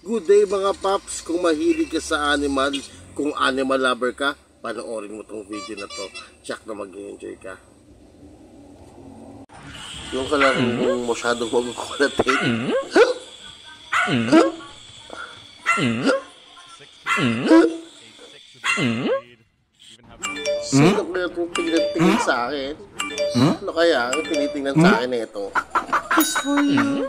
Good day mga paps, kung mahilig ka sa animal, kung animal lover ka, panoorin mo tong video na to. Check na mag-enjoy ka. Yung ka lang masyadong magkukulatin. Sino kaya itong tingin sa akin? Ano kaya ang tinitingnan sa akin na ito? Kiss for you.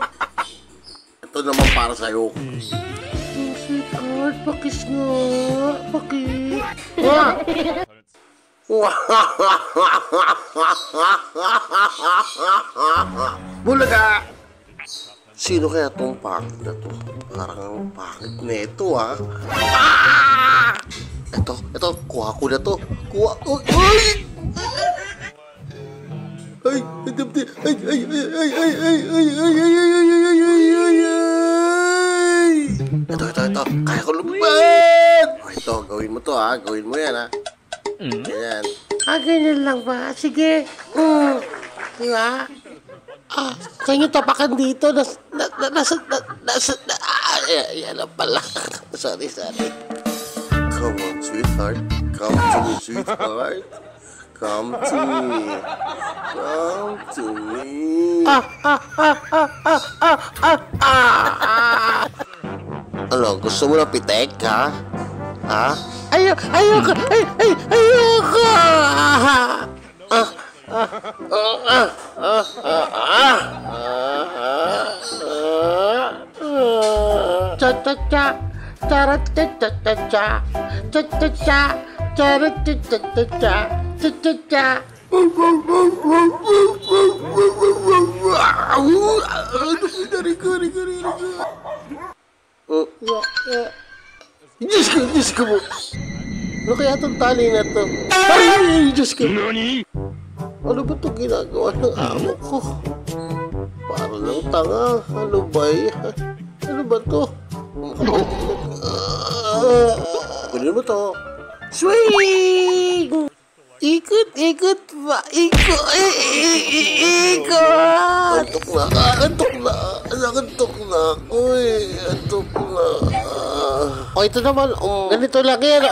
Ito naman para sa'yo. Oh, sweetheart, pakis nga. Pakis. Bulaga! Sino kaya itong pangit na to? Parang pangit na ito, ha? Ah! Ito, kuha ko na to. Kuha ko. Ay! Ay! Ito. Kaya ko lumipad! Ito, gawin mo to, ha? Gawin mo yan, ha? Ganyan. Ganyan lang ba? Sige. Diba? Kaya tapakan dito. Yan lang pala. Sorry. Come on, sweetheart. Come to me, sweetheart. Come to me. Come to me. Ano, gusto mo na pitek, ha? Ha? Ayoko! Cha-cha-cha! Cha-ra-cha-cha-cha-cha! Cha-cha-cha! Cha-ra-cha-cha-cha-cha! Cha-cha-cha! Diyos ko mo! Ano kaya itong tali na to? Ay! Diyos ko! Ano ba itong ginagawa ng amo ko? Para lang tanga. Ano ba yan? Ano ba ito? Kunin mo to. Swing! Ikot ba? Ikot! Antok na ako eh. Antok na. O ito naman, ganito lang yan.